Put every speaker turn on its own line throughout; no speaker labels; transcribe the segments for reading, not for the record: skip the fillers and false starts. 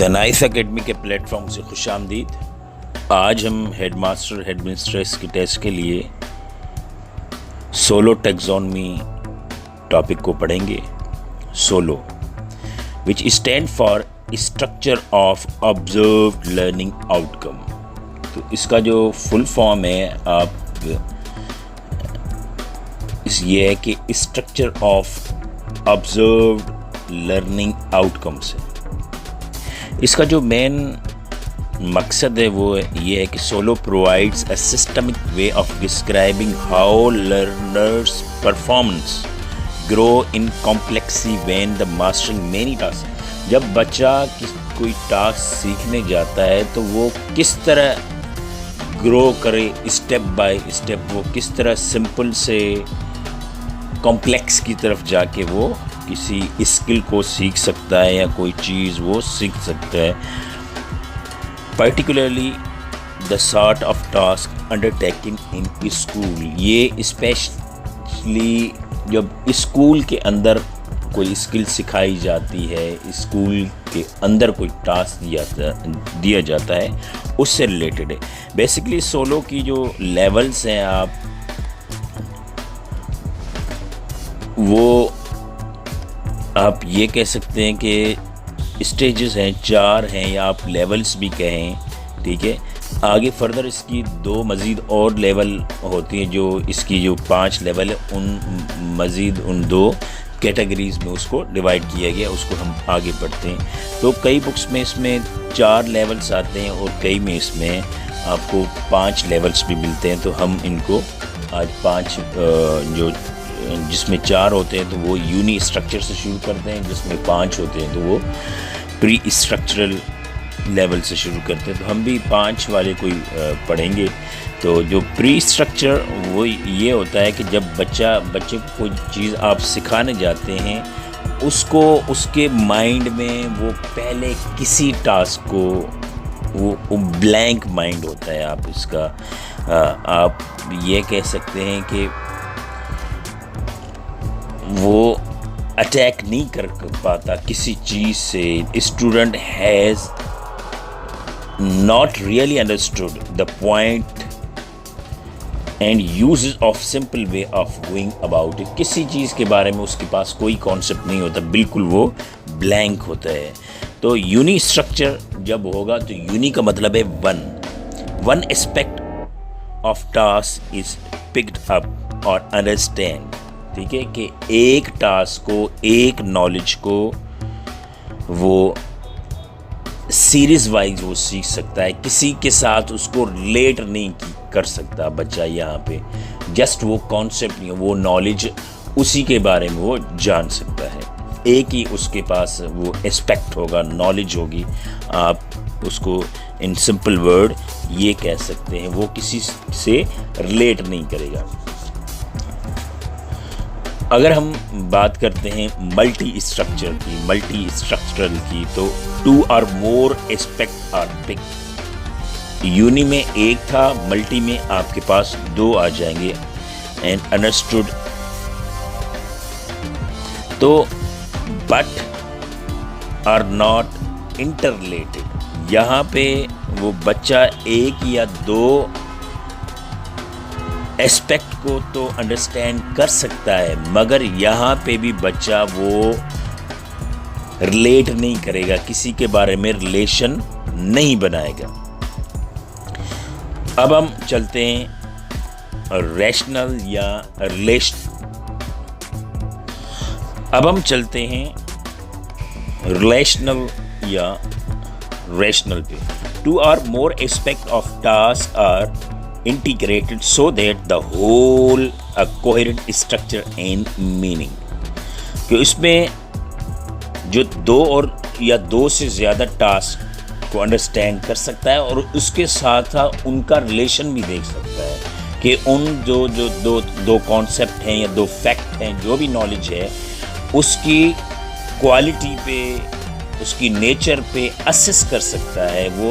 The nice academy के platform से खुश आमदीद। आज हम हेडमास्टर हेडमिस्ट्रेस की टेस्ट के लिए सोलो टैक्सोनॉमी टॉपिक को पढ़ेंगे। Solo which stand for structure of observed learning outcome. तो इसका जो फुल फॉर्म है ये है कि structure of observed learning outcomes है। इसका जो मेन मकसद है वो ये है कि SOLO provides a systemic way of describing how learners performance grow in complexity when the mastering many task. जब बच्चा कोई टास्क सीखने जाता है तो वो किस तरह ग्रो करे स्टेप बाय स्टेप, वो किस तरह सिंपल से कॉम्प्लेक्स की तरफ जाके वो किसी स्किल को सीख सकता है या कोई चीज़ वो सीख सकता है। Particularly the sort of task undertaking in school, ये स्पेशली जब स्कूल के अंदर कोई स्किल सिखाई जाती है, स्कूल के अंदर कोई टास्क दिया जाता है, उससे रिलेटेड है। बेसिकली सोलो की जो लेवल्स हैं आप ये कह सकते हैं कि स्टेजेस हैं, 4 हैं, या आप लेवल्स भी कहें, ठीक है। आगे फर्दर इसकी 2 मज़ीद और लेवल होती हैं। जो इसकी जो 5 लेवल है उन मज़ीद उन 2 कैटेगरीज़ में उसको डिवाइड किया गया, उसको हम आगे पढ़ते हैं। तो कई बुक्स में इसमें 4 लेवल्स आते हैं और कई में इसमें आपको 5 लेवल्स भी मिलते हैं। तो हम इनको आज 5 जो जिसमें 4 होते हैं तो वो यूनी स्ट्रक्चर से शुरू करते हैं, जिसमें 5 होते हैं तो वो प्री स्ट्रक्चरल लेवल से शुरू करते हैं। तो हम भी 5 वाले कोई पढ़ेंगे। तो जो प्री स्ट्रक्चर वो ये होता है कि जब बच्चे को कोई चीज़ आप सिखाने जाते हैं, उसको उसके माइंड में वो पहले किसी टास्क को वो ब्लैंक माइंड होता है। आप इसका आप ये कह सकते हैं कि वो अटैक नहीं कर पाता किसी चीज़ से। Student has not really understood the point and uses of simple way of going about it. किसी चीज़ के बारे में उसके पास कोई कॉन्सेप्ट नहीं होता, बिल्कुल वो ब्लैंक होता है। तो यूनी स्ट्रक्चर जब होगा तो यूनी का मतलब है one aspect of task is picked up और अंडरस्टैंड, ठीक है, कि एक टास्क को, एक नॉलेज को वो सीरीज वाइज वो सीख सकता है, किसी के साथ उसको रिलेट नहीं कर सकता बच्चा। यहाँ पे जस्ट वो कॉन्सेप्ट नहीं, वो नॉलेज उसी के बारे में वो जान सकता है। एक ही उसके पास वो एस्पेक्ट होगा, नॉलेज होगी। आप उसको इन सिंपल वर्ड ये कह सकते हैं, वो किसी से रिलेट नहीं करेगा। अगर हम बात करते हैं मल्टी स्ट्रक्चरल की, तो 2 और more aspect are picked. Uni में 1 था, मल्टी में आपके पास 2 आ जाएंगे। एंड अंडरस्टूड तो बट आर नॉट इंटररिलेटेड। यहाँ पे वो बच्चा 1 या 2 एस्पेक्ट को तो अंडरस्टैंड कर सकता है, मगर यहाँ पे भी बच्चा वो रिलेट नहीं करेगा, किसी के बारे में रिलेशन नहीं बनाएगा। अब हम चलते हैं रैशनल या रिलेशनल या रैशनल पे। 2 or more aspects of task are integrated so that the whole a coherent structure and meaning। कि इसमें जो 2 और या 2 से ज़्यादा टास्क को अंडरस्टैंड कर सकता है और उसके साथ उनका रिलेशन भी देख सकता है कि उन जो दो कॉन्सेप्ट हैं या 2 फैक्ट हैं, जो भी नॉलेज है उसकी क्वालिटी पे, उसकी नेचर पे असेस कर सकता है, वो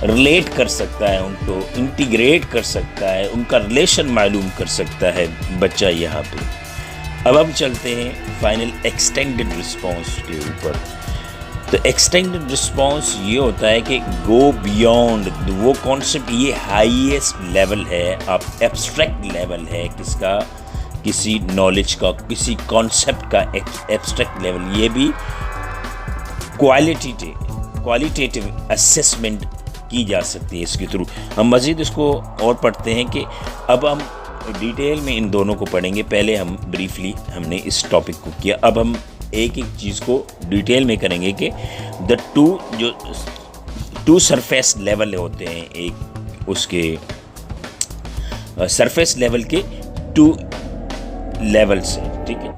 रिलेट कर सकता है, उनको इंटीग्रेट कर सकता है, उनका रिलेशन मालूम कर सकता है बच्चा यहाँ पे। अब हम चलते हैं फाइनल एक्सटेंडेड रिस्पॉन्स के ऊपर। तो एक्सटेंडेड रिस्पॉन्स ये होता है कि गो बियॉन्ड, वो कॉन्सेप्ट ये हाईएस्ट लेवल है, आप एब्स्ट्रैक्ट लेवल है किसका, किसी नॉलेज का, किसी कॉन्सेप्ट का एब्स्ट्रैक्ट लेवल। ये भी क्वालिटेटिव असेसमेंट की जा सकती है इसके थ्रू। हम मज़ीद इसको और पढ़ते हैं कि अब हम डिटेल में इन दोनों को पढ़ेंगे। पहले हम ब्रीफली हमने इस टॉपिक को किया, अब हम एक एक चीज़ को डिटेल में करेंगे कि टू सरफेस लेवल होते हैं, एक उसके सरफेस लेवल के 2 लेवल्स हैं, ठीक है।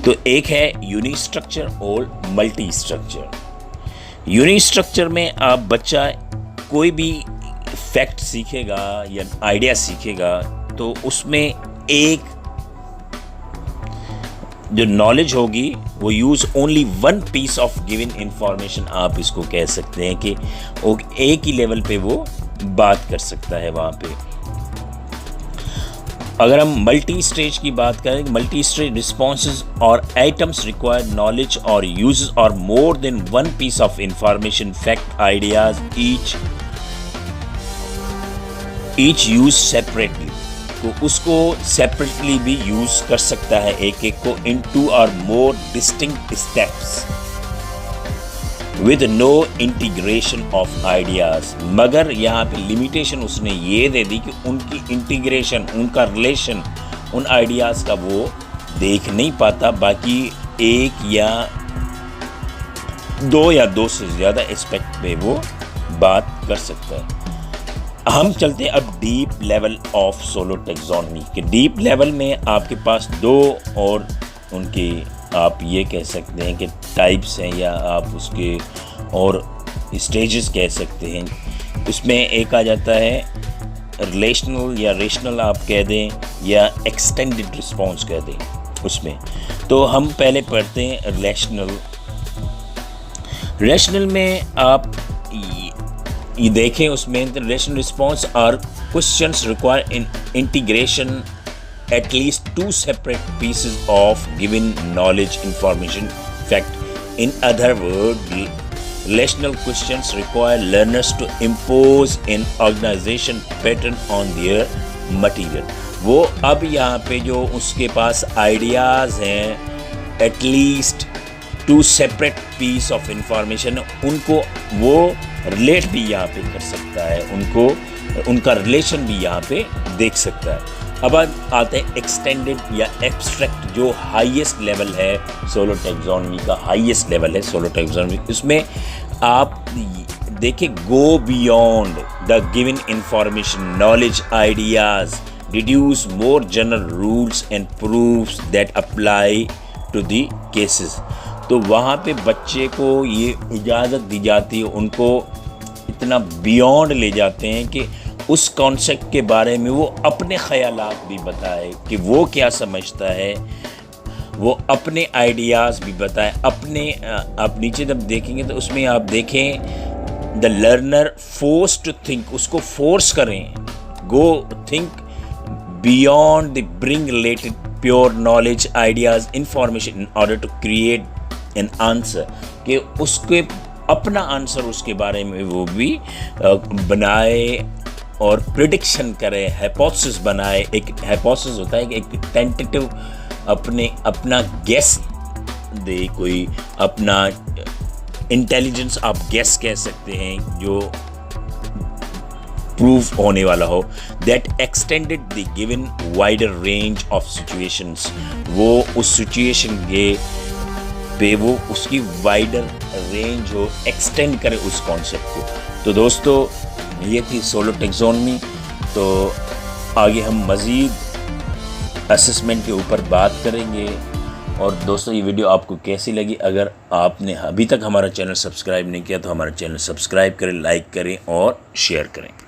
तो एक है यूनि स्ट्रक्चर और मल्टी स्ट्रक्चर। यूनि स्ट्रक्चर में आप बच्चा कोई भी फैक्ट सीखेगा या आइडिया सीखेगा तो उसमें एक जो नॉलेज होगी वो use only one piece of given information, आप इसको कह सकते हैं कि वो एक ही लेवल पे वो बात कर सकता है वहाँ पे। अगर हम मल्टी स्टेज की बात करें, मल्टी स्टेज रिस्पॉन्सेज और आइटम्स रिक्वायर नॉलेज और यूजेस और more than one piece of information, fact, ideas, each use separately, तो उसको सेपरेटली भी यूज कर सकता है एक एक को इन 2 और more distinct steps with no integration of ideas. मगर यहाँ पे लिमिटेशन उसने ये दे दी कि उनकी इंटीग्रेशन, उनका रिलेशन उन आइडियाज का वो देख नहीं पाता, बाकी एक या 2 या 2 से ज़्यादा एस्पेक्ट पे वो बात कर सकता है। हम चलते हैं अब deep level of solo taxonomy के। डीप लेवल में आपके पास 2 और उनके आप ये कह सकते हैं कि टाइप्स हैं या आप उसके और स्टेजेस कह सकते हैं। उसमें एक आ जाता है रिलेशनल या रेशनल आप कह दें या एक्सटेंडेड रिस्पॉन्स कह दें उसमें। तो हम पहले पढ़ते हैं रिलेशनल। रेशनल में आप ये देखें, उसमें relational response are questions require in integration at least 2 separate pieces of given knowledge, information, fact. In other words, relational questions require learners to impose an organization pattern on their material. वो अब यहाँ पे जो उसके पास ideas हैं, at least 2 separate piece of information, उनको वो relate भी यहाँ पे कर सकता है, उनको उनका रिलेशन भी यहाँ पे देख सकता है। अब आते हैं एक्सटेंडेड या एब्स्ट्रैक्ट, जो हाईएस्ट लेवल है सोलो टैक्सोनॉमी का, हाईएस्ट लेवल है सोलो टैक्सोनॉमी। उसमें आप देखिए, go beyond the given information, knowledge, ideas, deduce more general rules and proofs that apply to the cases. तो वहाँ पे बच्चे को ये इजाज़त दी जाती है, उनको इतना बियॉन्ड ले जाते हैं कि उस कॉन्सेप्ट के बारे में वो अपने ख़यालात भी बताए कि वो क्या समझता है, वो अपने आइडियाज़ भी बताए अपने। आप नीचे जब देखेंगे तो उसमें आप देखें the learner force to think, उसको फोर्स करें, go think beyond the bring related pure knowledge, ideas, information in order to create an answer, कि उसके अपना आंसर उसके बारे में वो भी बनाए और प्रिडिक्शन करे, हाइपोथेसिस बनाए। एक हाइपोथेसिस होता है कि एक टेंटेटिव अपना गेस दे, कोई अपना इंटेलिजेंस आप गेस कह सकते हैं जो प्रूफ होने वाला हो। That extended the given wider range of situations, वो उस सिचुएशन के पे वो उसकी वाइडर रेंज हो, एक्सटेंड करे उस कॉन्सेप्ट को। तो दोस्तों ये थी सोलो टैक्सोनॉमी। तो आगे हम मज़ीद असेसमेंट के ऊपर बात करेंगे। और दोस्तों ये वीडियो आपको कैसी लगी? अगर आपने अभी तक हमारा चैनल सब्सक्राइब नहीं किया तो हमारा चैनल सब्सक्राइब करें, लाइक करें और शेयर करें।